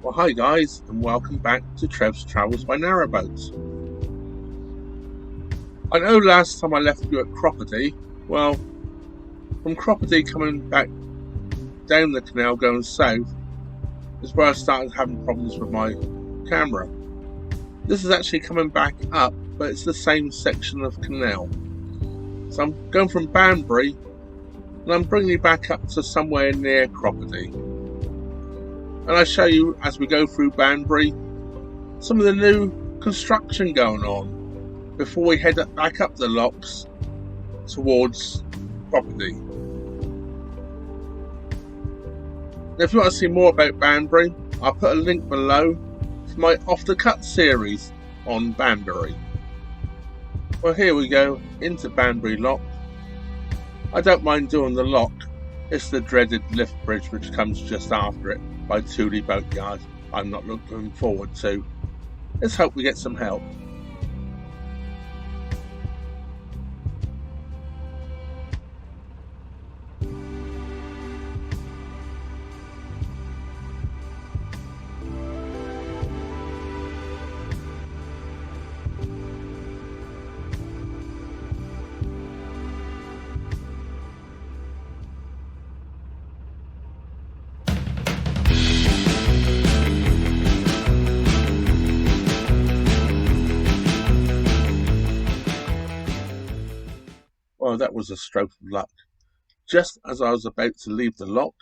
Well, hi guys, and welcome back to Trev's Travels by Narrowboat. I know last time I left you at Cropredy. Well, from Cropredy coming back down the canal going south is where I started having problems with my camera. This is actually coming back up, but it's the same section of canal. So I'm going from Banbury and I'm bringing you back up to somewhere near Cropredy. And I show you, as we go through Banbury, some of the new construction going on before we head back up the locks towards Cropredy. Now, if you want to see more about Banbury, I'll put a link below to my Off the Cut series on Banbury. Well, here we go into Banbury Lock. I don't mind doing the lock. It's the dreaded lift bridge which comes just after it by Tooley Boatyard I'm not looking forward to. Let's hope we get some help. Well, that was a stroke of luck. Just as I was about to leave the lock,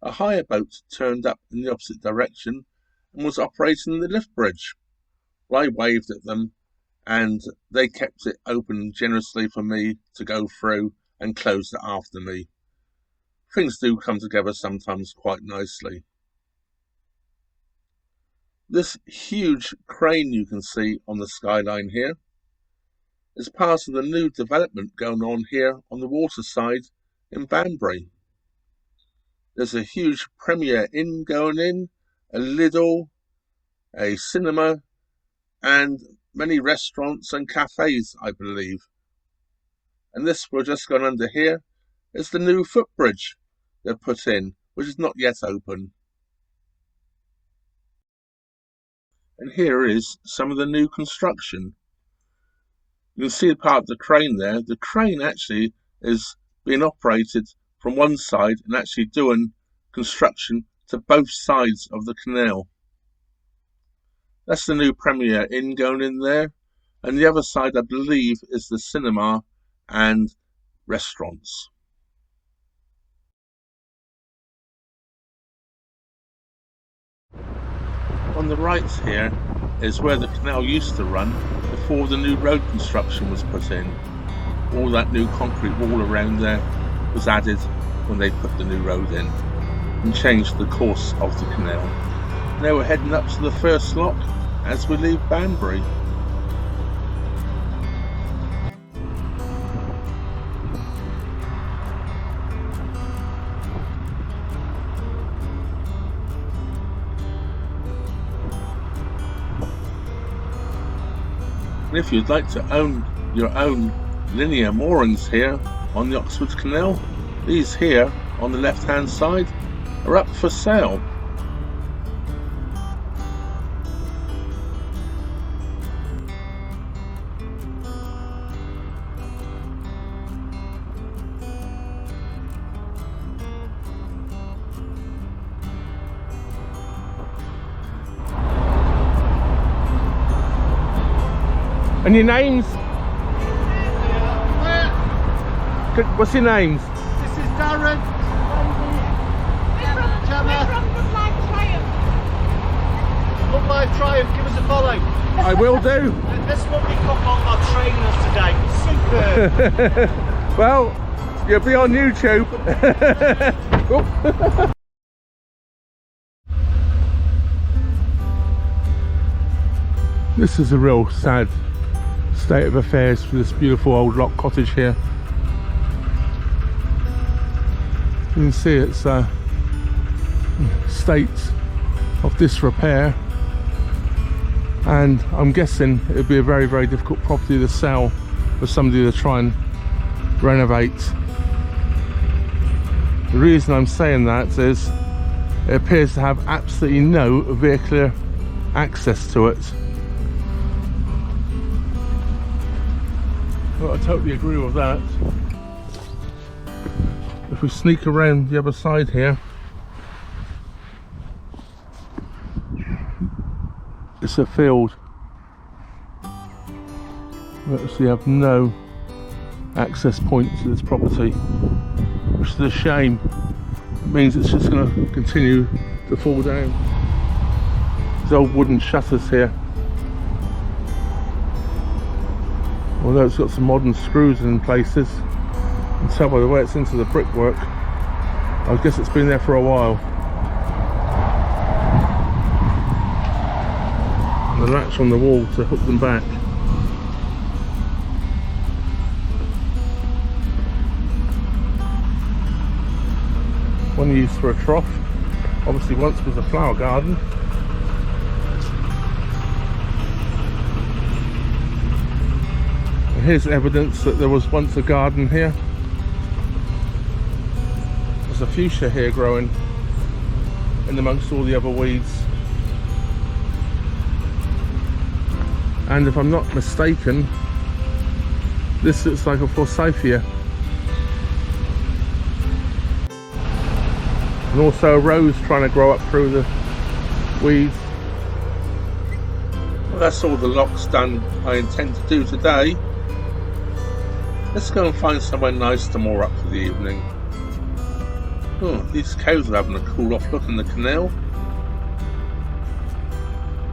a hire boat turned up in the opposite direction and was operating the lift bridge. Well, I waved at them and they kept it open generously for me to go through and closed it after me. Things do come together sometimes quite nicely. This huge crane you can see on the skyline here is part of the new development going on here on the water side in Banbury. There's a huge Premier Inn going in, a Lidl, a cinema, and many restaurants and cafes, I believe. And this we're just going under here is the new footbridge they've put in, which is not yet open. And here is some of the new construction. You can see part of the crane there. The crane actually is being operated from one side and actually doing construction to both sides of the canal. That's the new Premier Inn going in there. And the other side, I believe, is the cinema and restaurants. On the right here is where the canal used to run before the new road construction was put in. All that new concrete wall around there was added when they put the new road in and changed the course of the canal. Now we're heading up to the first lock as we leave Banbury. And if you'd like to own your own linear moorings here on the Oxford Canal, these here on the left hand side are up for sale. And your names? What's your names? This is Darren. We're from Good Life Triumph. Good Life Triumph, give us a follow. I will do. This will become on our trainers today. Superb. Well, you'll be on YouTube. Oh. This is a real sad state of affairs for this beautiful old lock cottage here. You can see it's a state of disrepair, and I'm guessing it would be a very, very difficult property to sell for somebody to try and renovate. The reason I'm saying that is It appears to have absolutely no vehicular access to it. Well, I totally agree with that. If we sneak around the other side here, it's a field. We actually have no access point to this property, which is a shame. It means it's just going to continue to fall down. There's old wooden shutters here, although it's got some modern screws in places. You can tell by the way it's into the brickwork. I guess it's been there for a while. And the latch on the wall to hook them back. One used for a trough. Obviously once was a flower garden. And here's evidence that there was once a garden here. There's a fuchsia here growing in amongst all the other weeds. And if I'm not mistaken, this looks like a forsythia. And also a rose trying to grow up through the weeds. Well, that's all the locks done I intend to do today. Let's go and find somewhere nice to moor up for the evening. Oh, these cows are having a cool off look in the canal.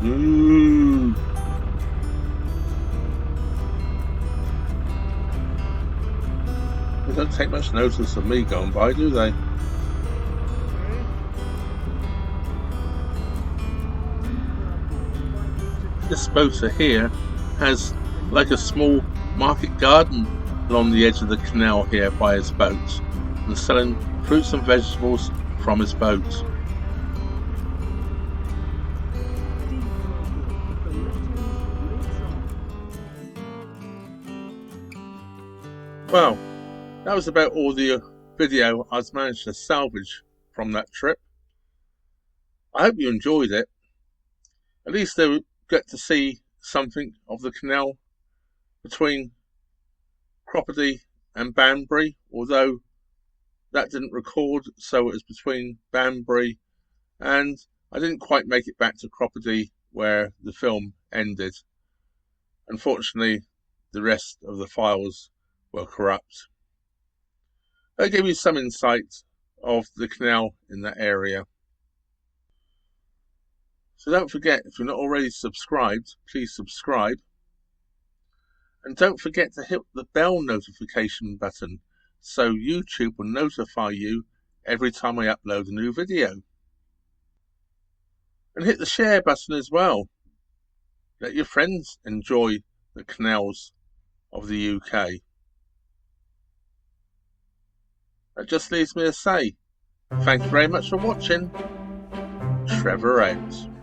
Ooh. They don't take much notice of me going by, do they? This boater here has like a small market garden along the edge of the canal here by his boat, and selling fruits and vegetables from his boat. Well, that was about all the video I've managed to salvage from that trip. I hope you enjoyed it. At least they get to see something of the canal between Cropredy and Banbury, although that didn't record, so it was between Banbury, and I didn't quite make it back to Cropredy where the film ended. Unfortunately, the rest of the files were corrupt. That gave you some insight of the canal in that area. So don't forget, if you're not already subscribed, please subscribe. And don't forget to hit the bell notification button so YouTube will notify you every time I upload a new video. And hit the share button as well. Let your friends enjoy the canals of the UK. That just leaves me to say, thank you very much for watching. Trevor out.